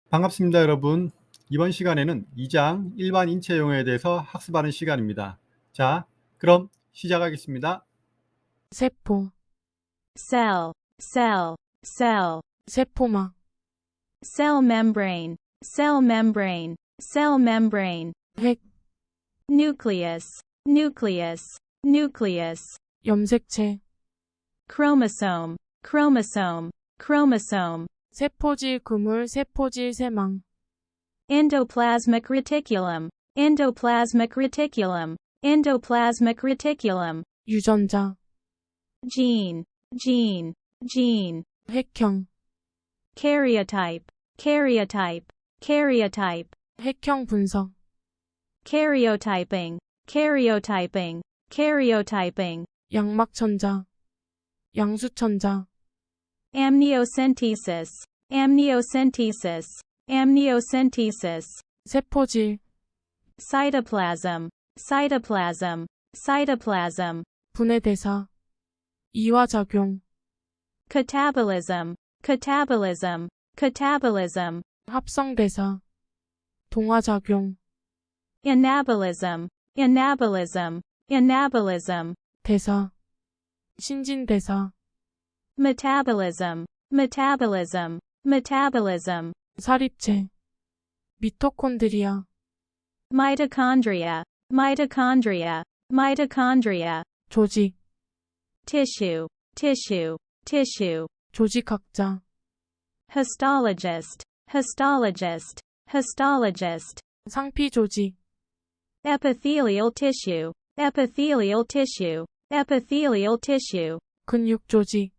반갑습니다, 여러분. 이번 시간에는 2장 일반 인체용어에 대해서 학습하는 시간입니다. 자, 그럼 시작하겠습니다. 세포, cell, cell, cell, 세포막, cell membrane, cell membrane, cell membrane, 핵, nucleus, nucleus, nucleus, 염색체, chromosome, chromosome, chromosome, 세포질 그물, 세포질 세망, endoplasmic reticulum, endoplasmic reticulum, endoplasmic reticulum, 유전자, gene, gene, gene, 핵형, karyotype, karyotype, karyotype, 핵형 분석, karyotyping, karyotyping, karyotyping, 양막천자, 양수천자, amniocentesis, amniocentesis, amniocentesis, 세포질, cytoplasm, cytoplasm, cytoplasm, 분해대사, 이화작용, catabolism, catabolism, catabolism, 합성대사, 동화작용, anabolism, anabolism, anabolism, 대사, 신진대사, metabolism, metabolism, metabolism, 사립체, 미토콘드리아, mitochondria, mitochondria, mitochondria, 조직, tissue, tissue, tissue, 조직학자, histologist, histologist, histologist, 상피조직, epithelial tissue, epithelial tissue, epithelial tissue, 근육조직,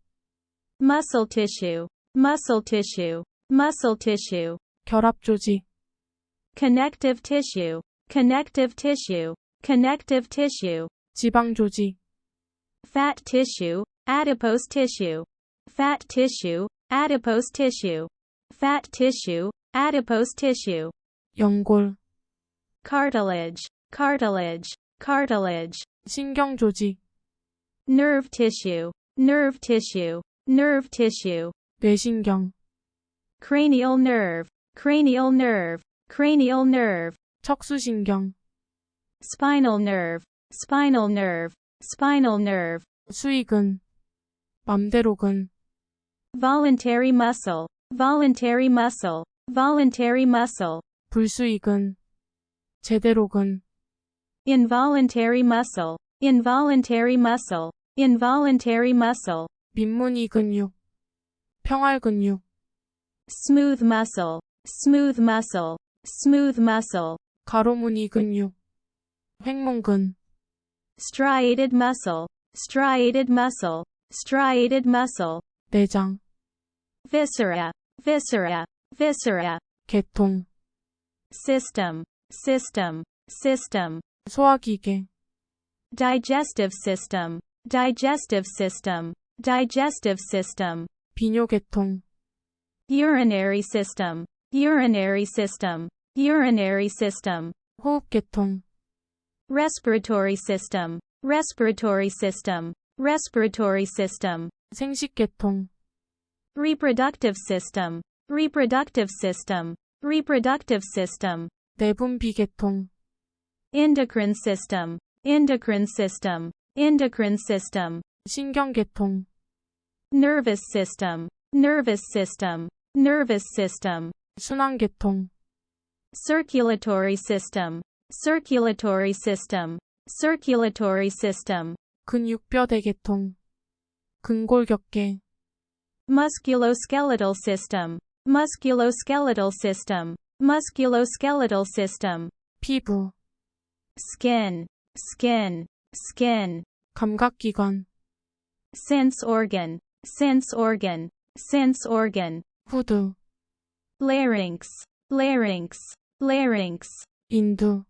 muscle tissue, muscle tissue, muscle tissue, 결합조직, connective tissue, connective tissue, connective tissue, 지방조직, fat tissue, adipose tissue, fat tissue, adipose tissue, fat tissue, adipose tissue, 연골, cartilage, cartilage, cartilage, 신경조직, nerve tissue, nerve tissue, nerve tissue, 뇌신경, cranial nerve, cranial nerve, cranial nerve, 척수신경, spinal nerve, spinal nerve, spinal nerve, 수익은, 맘대로근, voluntary muscle, voluntary muscle, voluntary muscle, 불수익은, 제대로근, involuntary muscle, involuntary muscle, involuntary muscle, 민무늬 근육, 평활 근육, smooth muscle, smooth muscle, smooth muscle, 가로무늬 근육, 횡문근, striated muscle, striated muscle, striated muscle, 내장, viscera, viscera, viscera, 개통, system, system, system, 소화기계, digestive system, digestive system, digestive system, 비뇨계통, urinary system, urinary system, urinary system, 호흡계통, respiratory system, respiratory system, respiratory system, 생식계통, reproductive system, reproductive system, reproductive system, 내분비계통, endocrine system, endocrine system, endocrine system, 신경계통, nervous system, nervous system, nervous system, 순환계통, circulatory system, circulatory system, circulatory system, 근육뼈대계통, 근골격계, musculoskeletal system, musculoskeletal system, musculoskeletal system, 피부, skin, skin, skin, 감각기관, sense organ, sense organ, sense organ, 후두, larynx, larynx, larynx, 인두,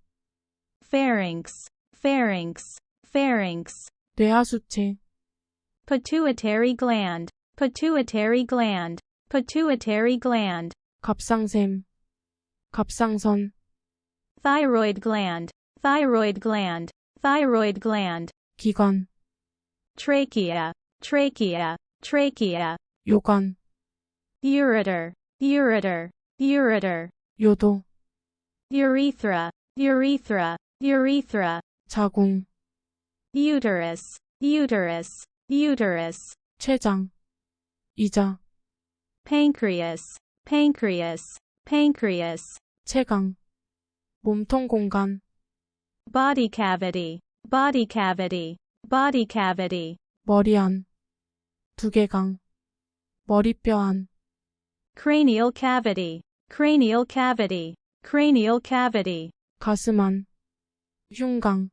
pharynx, pharynx, pharynx, 뇌하수체, pituitary gland, pituitary gland, pituitary gland, 갑상샘, 갑상선, thyroid gland, thyroid gland, thyroid gland, 기관, trachea, trachea, trachea, 요관, ureter, ureter, ureter, 요도, urethra, urethra, urethra, 자궁, uterus, uterus, uterus, 췌장, 이자, pancreas, pancreas, pancreas, 체강, 몸통 공간, body cavity, body cavity, body cavity, 머리안, 두개강, 머리뼈 안, cranial cavity, cranial cavity, cranial cavity, 가슴 안, 흉강,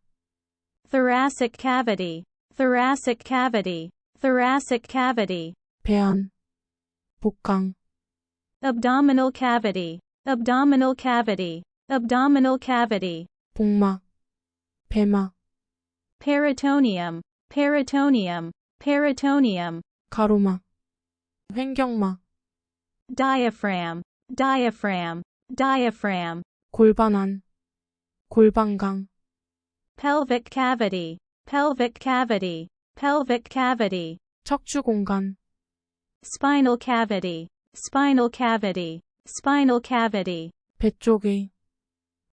thoracic cavity, thoracic cavity, thoracic cavity, 배 안, 복강, abdominal cavity, abdominal cavity, abdominal cavity, 복막, 배막, peritoneum, peritoneum, peritoneum, 가로막, 횡격막, diaphragm, diaphragm, diaphragm, 골반 안, 골반강, pelvic cavity, pelvic cavity, pelvic cavity, 척추 공간, spinal cavity, spinal cavity, spinal cavity, 배 쪽의,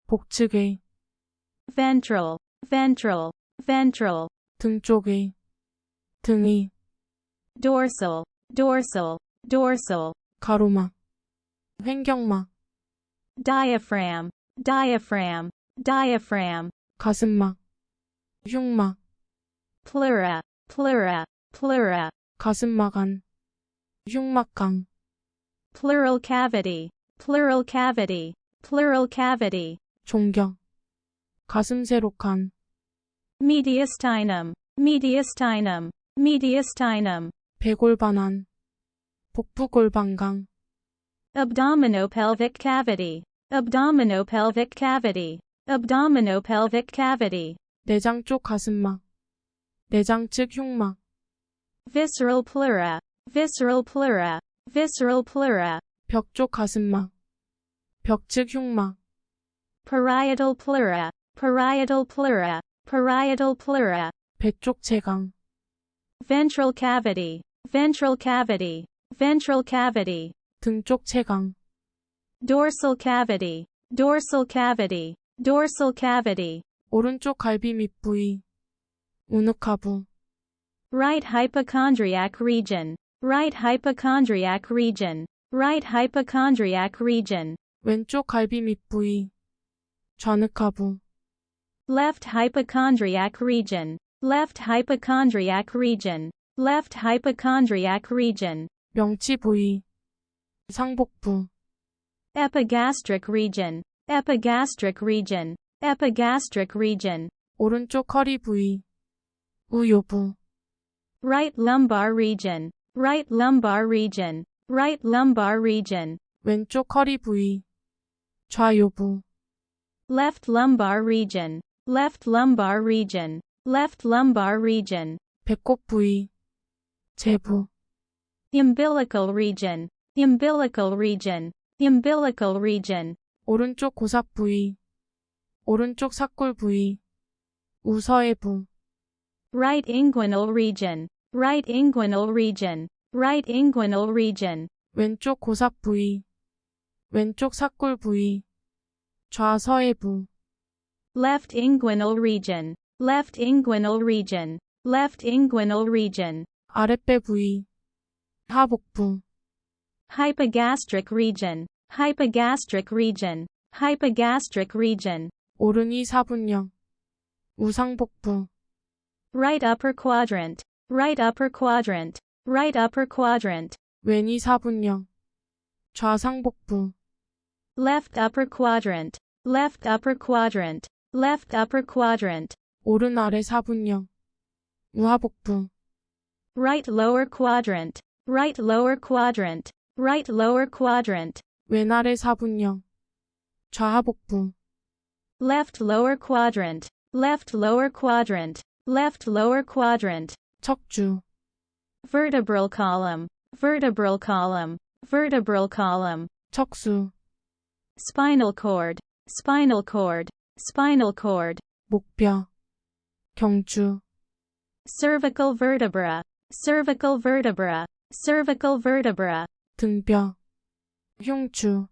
복측의, ventral, ventral, ventral, 등 쪽의, 등의, dorsal, dorsal, dorsal, 가로막, 횡격막, diaphragm, diaphragm, diaphragm, 가슴막, 흉막, pleura, pleura, pleura, 가슴막 안, 흉막강, pleural cavity, pleural cavity, pleural cavity, 종격, 가슴 세로칸, mediastinum, mediastinum, mediastinum, 배골반 안, 복부골반강, abdominopelvic cavity, abdominopelvic cavity, abdominopelvic cavity, 내장 쪽 가슴막, 내장 측 흉막, visceral pleura, visceral pleura, visceral pleura, 벽 쪽 가슴막, 벽 측 흉막, parietal pleura, parietal pleura, parietal pleura, 배 쪽 체강, ventral cavity, ventral cavity, ventral cavity, 등 쪽 체강, dorsal cavity, dorsal cavity, dorsal cavity, 오른쪽 갈비 밑부위, 우누카부, right hypochondriac region, right hypochondriac region, right hypochondriac region, 왼쪽 갈비 밑부위, 좌늑하부, left hypochondriac region, left hypochondriac region, left hypochondriac region, 명치 부위, 상복부, epigastric region, epigastric region, epigastric region, 오른쪽 허리 부위, 우요부, right lumbar region, right lumbar region, right lumbar region, 왼쪽 허리 부위, 좌요부, left lumbar region, left lumbar region, left lumbar region, 배꼽 부위, 제부, umbilical region, umbilical region, umbilical region, 오른쪽 고삽 부위, 오른쪽 사골 부위, 우서해부, right inguinal region, right inguinal region, right inguinal region, 왼쪽 고삽 부위, 왼쪽 사골 부위, 좌서해부, left inguinal region, left inguinal region, left inguinal region, 아랫배 부위, 하복부, hypogastric region, hypogastric region, hypogastric region, 오른이 사분형, 우상복부, right upper quadrant, right upper quadrant, right upper quadrant, 왼이 사분형, 좌상복부, left upper quadrant, left upper quadrant, left upper quadrant, 오른 아래 사분형, 우하복부, right lower quadrant, right lower quadrant, right lower quadrant, 왼 아래 사분형, 좌하복부, left lower quadrant, left lower quadrant, left lower quadrant, 척주, vertebral column, vertebral column, vertebral column, 척수, spinal cord, spinal cord, spinal cord, 목뼈, 경주, cervical vertebra, cervical vertebra, cervical vertebra, 등뼈, 흉추,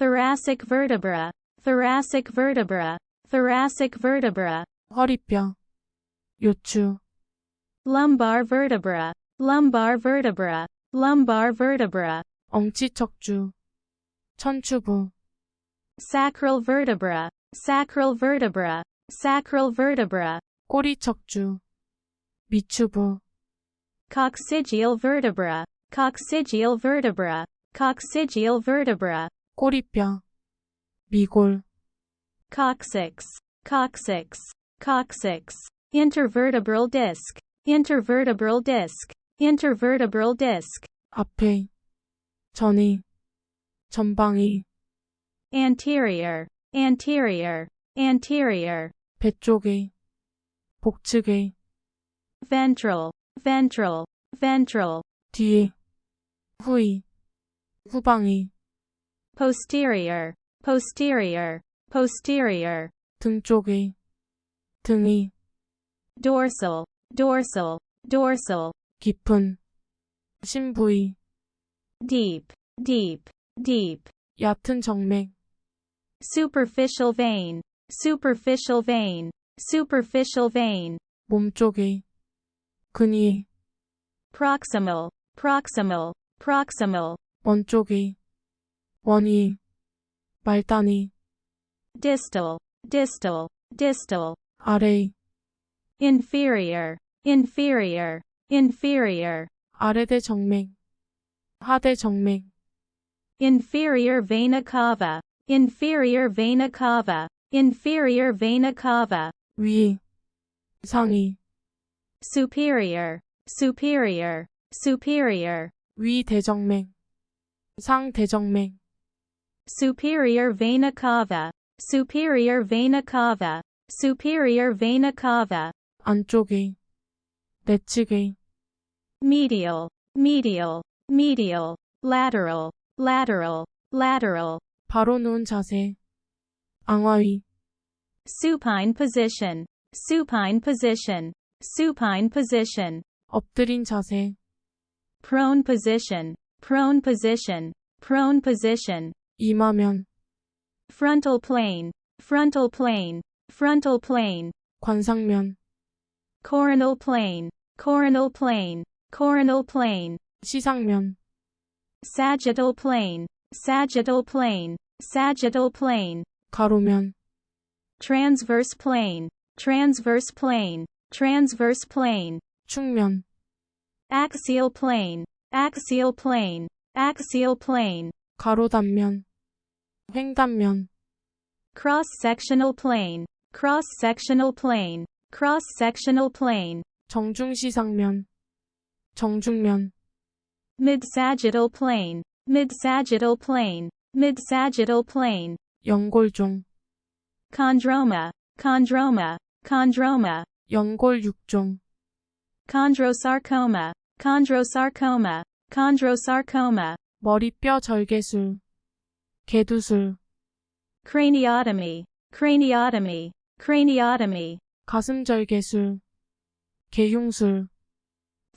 thoracic vertebra, thoracic vertebra, thoracic vertebra, 허리뼈, 요추, lumbar vertebra, lumbar vertebra, lumbar vertebra, 엉치척주, 천추부, sacral vertebra, sacral vertebra, sacral vertebra, 꼬리척주, 미추부, coccygeal vertebra, coccygeal vertebra, coccygeal vertebra, 꼬리뼈, 미골, coccyx, coccyx, coccyx, intervertebral disc, intervertebral disc, intervertebral disc, 앞에, 전이, 전방이, anterior, anterior, anterior, 배 쪽에, 복측에, ventral, ventral, ventral, 뒤에, 후이, 후방이, posterior, posterior, posterior, 등 쪽에, 등이, dorsal, dorsal, dorsal, 깊은, 심부위, deep, deep, deep, 얕은 정맥, superficial vein, superficial vein, superficial vein, 몸 쪽에, 근위에, proximal, proximal, proximal, 원 쪽에, 원위, 말단위, distal, distal, distal, 아래, inferior, inferior, inferior, 아래대 정맥, 하대 정맥, inferior vena cava, inferior vena cava, inferior vena cava, 위, 상위, superior, superior, superior, 위 대정맥, 상 대정맥, superior vena cava, superior vena cava, superior vena cava, 안쪽에, 내측에, medial, medial, medial, lateral, lateral, lateral, 바로 누운 자세, 앙화위, supine position, supine position, supine position, 엎드린 자세, prone position, prone position, prone position, 이마면, frontal plane, frontal plane, frontal plane, 관상면, coronal plane, coronal plane, coronal plane, 시상면, sagittal plane, sagittal plane, sagittal plane, 가로면, transverse plane, transverse plane, transverse plane, 축면, axial plane, axial plane, axial plane, 가로단면, 횡단면, cross-sectional plane, cross-sectional plane, cross-sectional plane, 정중시상면, 정중면, mid-sagittal plane, mid-sagittal plane, mid-sagittal plane, 연골종, chondroma, chondroma, chondroma, 연골 육종, chondrosarcoma, chondrosarcoma, chondrosarcoma, 머리뼈 절개술, 개두술, craniotomy, craniotomy, craniotomy, 가슴 절개술, 개흉술,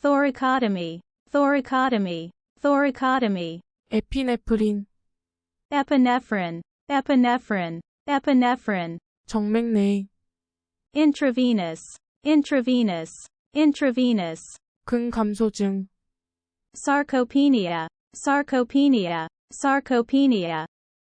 thoracotomy, thoracotomy, thoracotomy, 에피네프린, epinephrine, epinephrine, epinephrine, 정맥 내에, intravenous, intravenous, intravenous, 근감소증, sarcopenia, sarcopenia, sarcopenia,